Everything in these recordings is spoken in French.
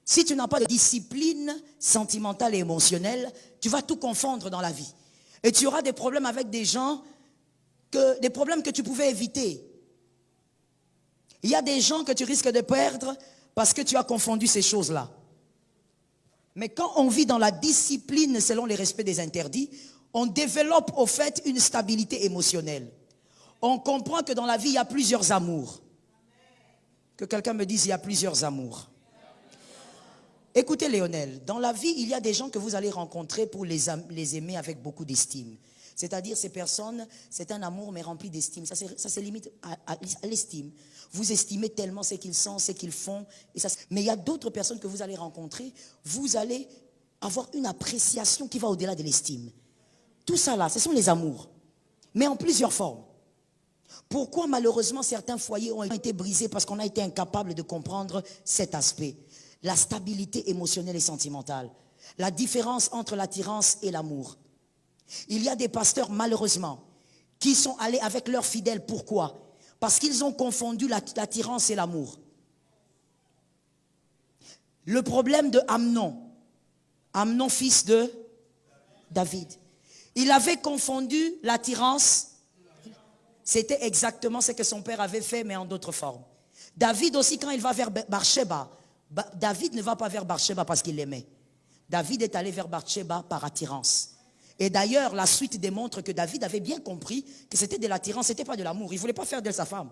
Si tu n'as pas de discipline sentimentale et émotionnelle, tu vas tout confondre dans la vie. Et tu auras des problèmes avec des gens, des problèmes que tu pouvais éviter. Il y a des gens que tu risques de perdre parce que tu as confondu ces choses-là. Mais quand on vit dans la discipline selon les respects des interdits, on développe au fait une stabilité émotionnelle. On comprend que dans la vie, il y a plusieurs amours. Que quelqu'un me dise, il y a plusieurs amours. Écoutez Léonel, dans la vie, il y a des gens que vous allez rencontrer pour les aimer avec beaucoup d'estime. C'est-à-dire ces personnes, c'est un amour mais rempli d'estime. Ça se limite à l'estime. Vous estimez tellement ce qu'ils sont, ce qu'ils font. Mais il y a d'autres personnes que vous allez rencontrer, vous allez avoir une appréciation qui va au-delà de l'estime. Tout ça là, ce sont les amours, mais en plusieurs formes. Pourquoi malheureusement certains foyers ont été brisés? Parce qu'on a été incapable de comprendre cet aspect. La stabilité émotionnelle et sentimentale. La différence entre l'attirance et l'amour. Il y a des pasteurs malheureusement qui sont allés avec leurs fidèles. Pourquoi? Parce qu'ils ont confondu l'attirance et l'amour. Le problème de Amnon fils de David. Il avait confondu l'attirance. C'était exactement ce que son père avait fait, mais en d'autres formes. David aussi, quand il va vers Bathsheba, David ne va pas vers Bathsheba parce qu'il l'aimait. David est allé vers Bathsheba par attirance. Et d'ailleurs, la suite démontre que David avait bien compris que c'était de l'attirance, ce n'était pas de l'amour. Il ne voulait pas faire d'elle sa femme.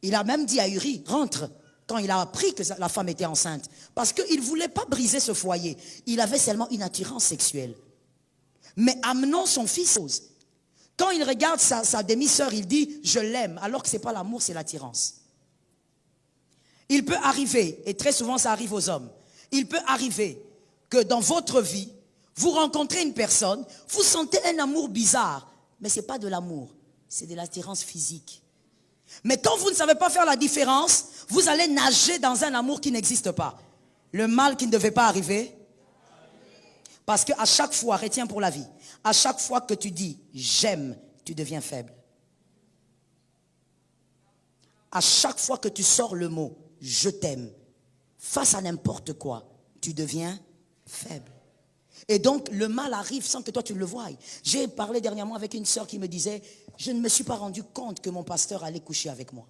Il a même dit à Uri, rentre, quand il a appris que la femme était enceinte. Parce qu'il ne voulait pas briser ce foyer. Il avait seulement une attirance sexuelle. Mais Amnon, son fils, quand il regarde sa demi-sœur, il dit, je l'aime, alors que ce n'est pas l'amour, c'est l'attirance. Il peut arriver, et très souvent ça arrive aux hommes, il peut arriver que dans votre vie, vous rencontrez une personne, vous sentez un amour bizarre, mais ce n'est pas de l'amour, c'est de l'attirance physique. Mais quand vous ne savez pas faire la différence, vous allez nager dans un amour qui n'existe pas. Le mal qui ne devait pas arriver. Parce qu'à chaque fois, retiens pour la vie, à chaque fois que tu dis « j'aime », tu deviens faible. À chaque fois que tu sors le mot « je t'aime », face à n'importe quoi, tu deviens faible. Et donc, le mal arrive sans que toi tu le voies. J'ai parlé dernièrement avec une sœur qui me disait « je ne me suis pas rendu compte que mon pasteur allait coucher avec moi ».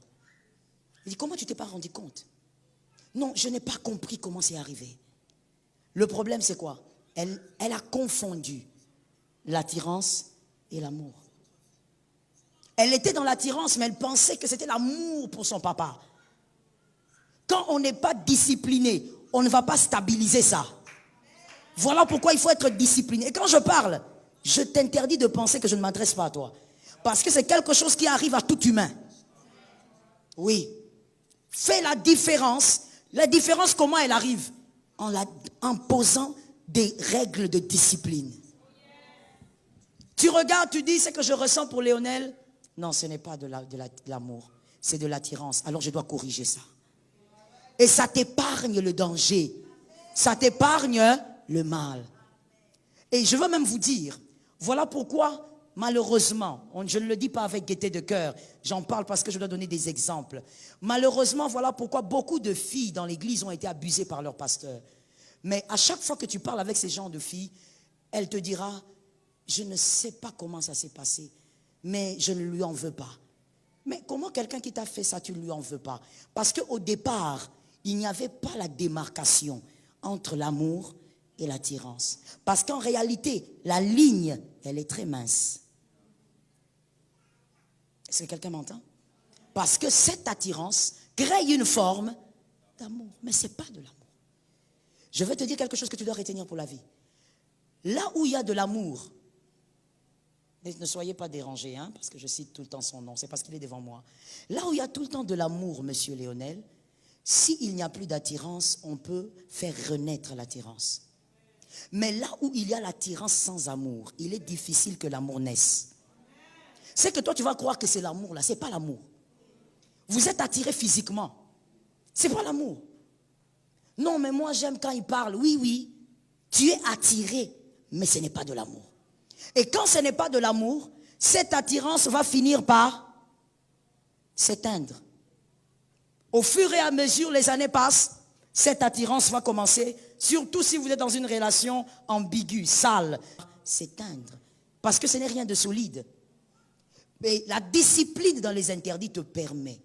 Il dit « comment tu t'es pas rendu compte ?» Non, je n'ai pas compris comment c'est arrivé. Le problème c'est quoi? Elle a confondu l'attirance et l'amour. Elle était dans l'attirance, mais elle pensait que c'était l'amour pour son papa. Quand on n'est pas discipliné, on ne va pas stabiliser ça. Voilà pourquoi il faut être discipliné. Et quand je parle, je t'interdis de penser que je ne m'adresse pas à toi. Parce que c'est quelque chose qui arrive à tout humain. Oui. Fais la différence. La différence, comment elle arrive? En posant des règles de discipline. Tu regardes, tu dis, c'est que je ressens pour Léonel. Non, ce n'est pas de l'amour, c'est de l'attirance. Alors je dois corriger ça. Et ça t'épargne le danger. Ça t'épargne le mal. Et je veux même vous dire, voilà pourquoi, malheureusement, je ne le dis pas avec gaieté de cœur, j'en parle parce que je dois donner des exemples. Malheureusement, voilà pourquoi beaucoup de filles dans l'église ont été abusées par leur pasteur. Mais à chaque fois que tu parles avec ces gens de filles, elle te dira, je ne sais pas comment ça s'est passé, mais je ne lui en veux pas. Mais comment quelqu'un qui t'a fait ça, tu ne lui en veux pas? Parce qu'au départ, il n'y avait pas la démarcation entre l'amour et l'attirance. Parce qu'en réalité, la ligne, elle est très mince. Est-ce que quelqu'un m'entend? Parce que cette attirance crée une forme d'amour, mais ce n'est pas de l'amour. Je vais te dire quelque chose que tu dois retenir pour la vie. Là où il y a de l'amour, ne soyez pas dérangés, hein, parce que je cite tout le temps son nom, c'est parce qu'il est devant moi. Là où il y a tout le temps de l'amour, monsieur Léonel, s'il n'y a plus d'attirance, on peut faire renaître l'attirance. Mais là où il y a l'attirance sans amour, il est difficile que l'amour naisse. C'est que toi tu vas croire que c'est l'amour là, c'est pas l'amour. Vous êtes attiré physiquement, c'est pas l'amour. Non, mais moi j'aime quand il parle. Oui, oui, tu es attiré, mais ce n'est pas de l'amour. Et quand ce n'est pas de l'amour, cette attirance va finir par s'éteindre. Au fur et à mesure, les années passent, Cette attirance va commencer, surtout si vous êtes dans une relation ambiguë, sale, s'éteindre. Parce que ce n'est rien de solide. Mais la discipline dans les interdits te permet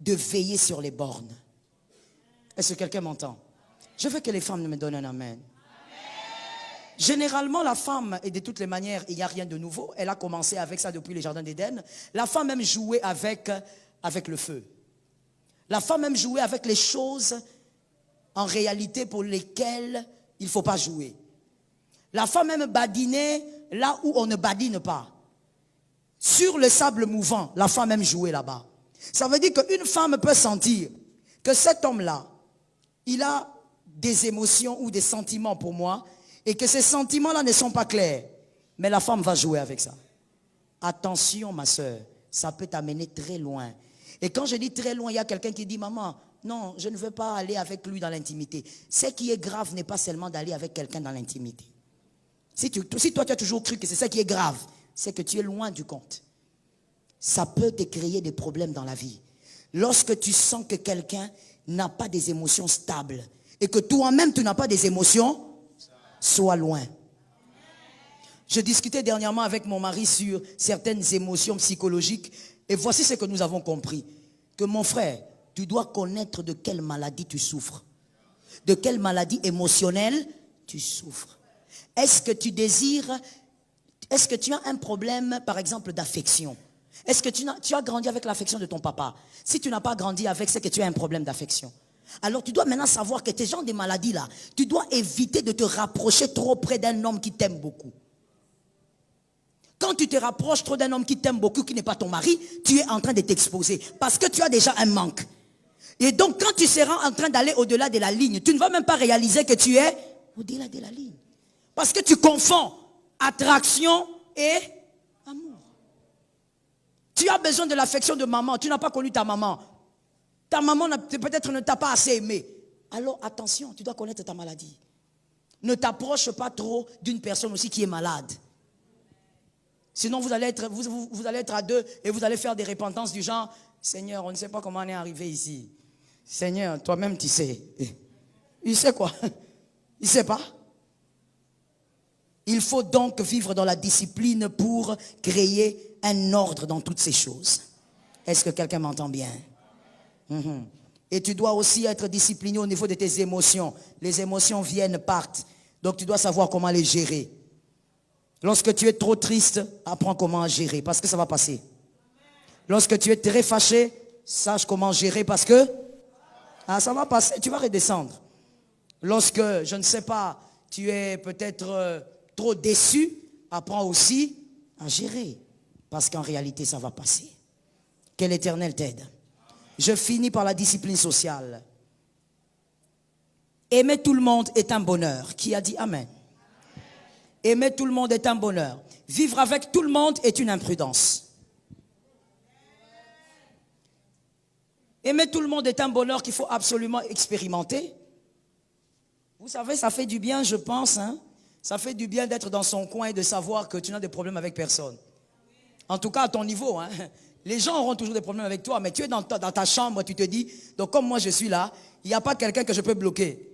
de veiller sur les bornes. Est-ce que quelqu'un m'entend? Je veux que les femmes me donnent un amen. Généralement, la femme, et de toutes les manières, il n'y a rien de nouveau. Elle a commencé avec ça depuis les jardins d'Éden. La femme même jouait avec le feu. La femme même jouait avec les choses en réalité pour lesquelles il ne faut pas jouer. La femme même badinait là où on ne badine pas. Sur le sable mouvant, la femme même jouait là-bas. Ça veut dire qu'une femme peut sentir que cet homme-là, il a des émotions ou des sentiments pour moi, et que ces sentiments-là ne sont pas clairs. Mais la femme va jouer avec ça. Attention, ma soeur, ça peut t'amener très loin. Et quand je dis très loin, il y a quelqu'un qui dit, maman, non, je ne veux pas aller avec lui dans l'intimité. Ce qui est grave n'est pas seulement d'aller avec quelqu'un dans l'intimité. Si toi, tu as toujours cru que c'est ça qui est grave, c'est que tu es loin du compte. Ça peut te créer des problèmes dans la vie. Lorsque tu sens que quelqu'un n'a pas des émotions stables et que toi-même, tu n'as pas des émotions, sois loin. Je discutais dernièrement avec mon mari sur certaines émotions psychologiques et voici ce que nous avons compris. Que mon frère, tu dois connaître de quelle maladie tu souffres. De quelle maladie émotionnelle tu souffres. Est-ce que tu désires, est-ce que tu as un problème, par exemple, d'affection? Est-ce que tu as grandi avec l'affection de ton papa? Si tu n'as pas grandi avec, c'est que tu as un problème d'affection. Alors tu dois maintenant savoir que tes genres de maladies-là, tu dois éviter de te rapprocher trop près d'un homme qui t'aime beaucoup. Quand tu te rapproches trop d'un homme qui t'aime beaucoup, qui n'est pas ton mari, tu es en train de t'exposer. Parce que tu as déjà un manque. Et donc quand tu seras en train d'aller au-delà de la ligne, tu ne vas même pas réaliser que tu es au-delà de la ligne. Parce que tu confonds attraction et amour. Tu as besoin de l'affection de maman. Tu n'as pas connu ta maman. Ta maman peut-être ne t'a pas assez aimé. Alors attention, tu dois connaître ta maladie. Ne t'approche pas trop d'une personne aussi qui est malade. Sinon vous allez être à deux et vous allez faire des repentances du genre, Seigneur, on ne sait pas comment on est arrivé ici. Seigneur, toi-même tu sais. Il sait quoi? Il ne sait pas. Il faut donc vivre dans la discipline pour créer un ordre dans toutes ces choses. Est-ce que quelqu'un m'entend bien? Et tu dois aussi être discipliné au niveau de tes émotions. Les émotions viennent, partent. Donc tu dois savoir comment les gérer. Lorsque tu es trop triste, apprends comment gérer parce que ça va passer. Lorsque tu es très fâché, sache comment gérer parce que ça va passer, tu vas redescendre. Lorsque, je ne sais pas, tu es peut-être trop déçu, apprends aussi à gérer parce qu'en réalité ça va passer. Que l'Éternel t'aide. Je finis par la discipline sociale. Aimer tout le monde est un bonheur. Qui a dit Amen? Aimer tout le monde est un bonheur. Vivre avec tout le monde est une imprudence. Aimer tout le monde est un bonheur qu'il faut absolument expérimenter. Vous savez, ça fait du bien, je pense. Ça fait du bien d'être dans son coin et de savoir que tu n'as de problème avec personne. En tout cas, à ton niveau. Les gens auront toujours des problèmes avec toi, mais tu es dans ta chambre, tu te dis, donc comme moi je suis là, il n'y a pas quelqu'un que je peux bloquer.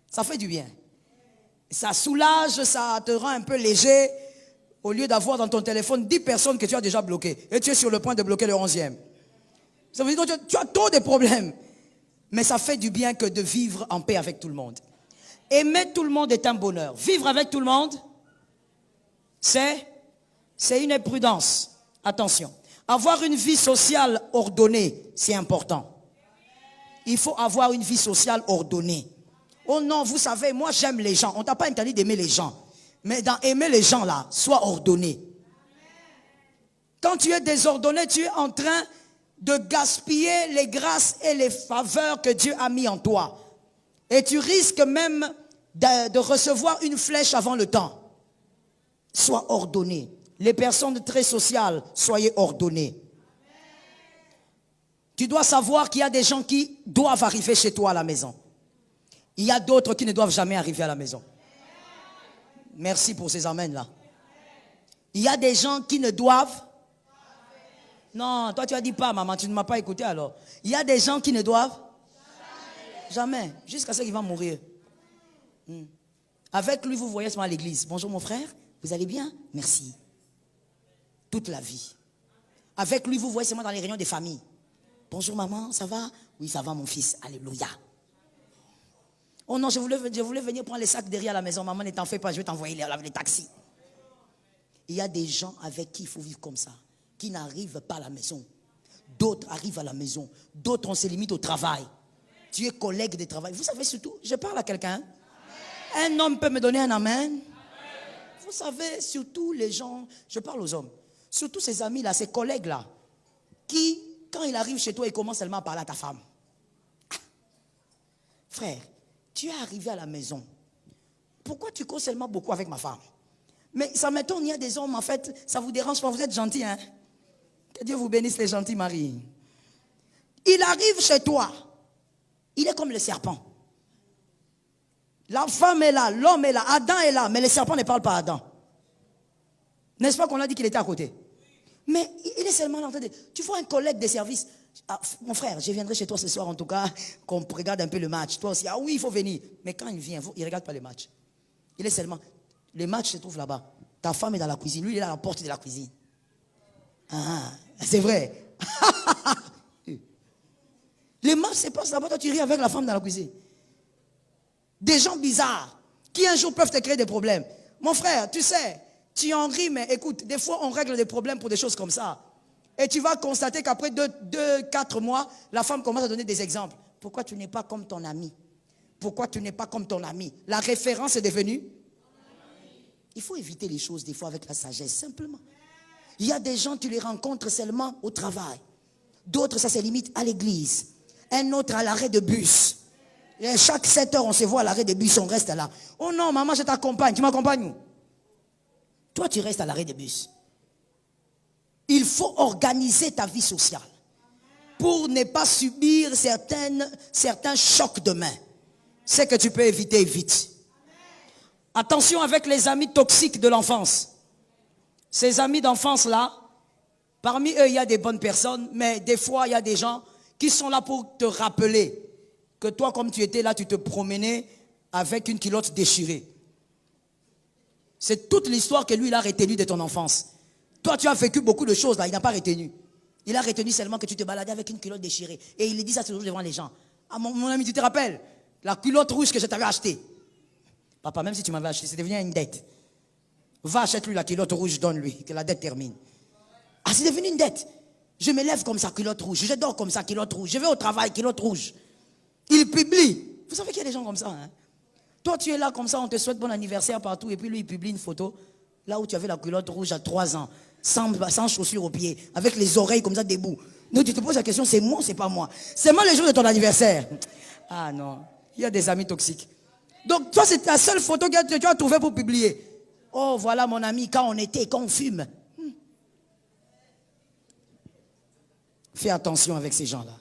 Ça fait du bien. Ça soulage, ça te rend un peu léger, au lieu d'avoir dans ton téléphone 10 personnes que tu as déjà bloquées. Et tu es sur le point de bloquer le 11e. Ça veut dire que tu as trop de problèmes. Mais ça fait du bien que de vivre en paix avec tout le monde. Aimer tout le monde est un bonheur. Vivre avec tout le monde, c'est une imprudence. Attention. Avoir une vie sociale ordonnée, c'est important. Il faut avoir une vie sociale ordonnée. Oh non, vous savez, moi j'aime les gens. On ne t'a pas interdit d'aimer les gens. Mais dans aimer les gens là, sois ordonné. Quand tu es désordonné, tu es en train de gaspiller les grâces et les faveurs que Dieu a mis en toi. Et tu risques même de recevoir une flèche avant le temps. Sois ordonné. Les personnes très sociales, soyez ordonnés. Tu dois savoir qu'il y a des gens qui doivent arriver chez toi à la maison. Il y a d'autres qui ne doivent jamais arriver à la maison. Merci pour ces amens-là. Il y a des gens qui ne doivent... Non, toi tu as dit pas, maman, tu ne m'as pas écouté alors. Il y a des gens qui ne doivent... Jamais. Jusqu'à ce qu'il va mourir. Avec lui, vous voyez seulement à l'église. Bonjour mon frère, vous allez bien? Merci. Toute la vie. Avec lui, vous voyez seulement dans les réunions des familles. Bonjour maman, ça va? Oui, ça va mon fils. Alléluia. Oh non, je voulais venir prendre les sacs derrière la maison. Maman, ne t'en fais pas, je vais t'envoyer les taxis. Il y a des gens avec qui il faut vivre comme ça, qui n'arrivent pas à la maison. D'autres arrivent à la maison. D'autres, on se limite au travail. Tu es collègue de travail. Vous savez surtout, je parle à quelqu'un. Un homme peut me donner un amen. Vous savez, surtout les gens, je parle aux hommes, surtout ces amis-là, ces collègues-là, qui, quand il arrive chez toi, il commence seulement à parler à ta femme. Frère, tu es arrivé à la maison. Pourquoi tu causes seulement beaucoup avec ma femme? Mais ça m'étonne, il y a des hommes, en fait, ça vous dérange pas, vous êtes gentils, hein? Que Dieu vous bénisse les gentils maris. Il arrive chez toi, il est comme le serpent. La femme est là, l'homme est là, Adam est là, mais le serpent ne parle pas à Adam. N'est-ce pas qu'on a dit qu'il était à côté? Mais il est seulement là en train de... Tu vois un collègue de service. Ah, mon frère, je viendrai chez toi ce soir en tout cas, qu'on regarde un peu le match. Toi aussi, ah oui, il faut venir. Mais quand il vient, il ne regarde pas le match. Il est seulement... Les matchs se trouvent là-bas. Ta femme est dans la cuisine, lui il est à la porte de la cuisine. Ah, c'est vrai. Les matchs se passent là-bas, toi tu ris avec la femme dans la cuisine. Des gens bizarres qui un jour peuvent te créer des problèmes. Mon frère, tu sais, tu en ris, mais écoute, des fois on règle des problèmes pour des choses comme ça. Et tu vas constater qu'après 4 mois, la femme commence à donner des exemples. Pourquoi tu n'es pas comme ton ami? Pourquoi tu n'es pas comme ton ami? La référence est devenue. Il faut éviter les choses des fois avec la sagesse, simplement. Il y a des gens, tu les rencontres seulement au travail. D'autres, ça se limite à l'église. Un autre à l'arrêt de bus. Et chaque 7 heures, on se voit à l'arrêt de bus, on reste là. Oh non, maman, je t'accompagne. Tu m'accompagnes où? Toi, tu restes à l'arrêt de bus. Il faut organiser ta vie sociale pour ne pas subir certains chocs de main. Ce que tu peux éviter, évite. Attention avec les amis toxiques de l'enfance. Ces amis d'enfance-là, parmi eux, il y a des bonnes personnes, mais des fois, il y a des gens qui sont là pour te rappeler que toi, comme tu étais là, tu te promenais avec une culotte déchirée. C'est toute l'histoire que lui, il a retenue de ton enfance. Toi, tu as vécu beaucoup de choses là, il n'a pas retenu. Il a retenu seulement que tu te baladais avec une culotte déchirée. Et il dit ça toujours devant les gens. Ah, mon ami, tu te rappelles? La culotte rouge que je t'avais achetée. Papa, même si tu m'avais acheté, c'est devenu une dette. Va, achète-lui la culotte rouge, donne-lui, que la dette termine. Ah, c'est devenu une dette. Je me lève comme ça, culotte rouge. Je dors comme ça, culotte rouge. Je vais au travail, culotte rouge. Il publie. Vous savez qu'il y a des gens comme ça, hein? Toi, tu es là comme ça, on te souhaite bon anniversaire partout, et puis lui, il publie une photo, là où tu avais la culotte rouge à 3 ans, sans chaussures aux pieds, avec les oreilles comme ça debout. Donc tu te poses la question, c'est moi ou c'est pas moi? C'est moi le jour de ton anniversaire. Ah non, il y a des amis toxiques. Donc toi, c'est la seule photo que tu as trouvée pour publier. Oh, voilà mon ami, quand on fume. Fais attention avec ces gens-là.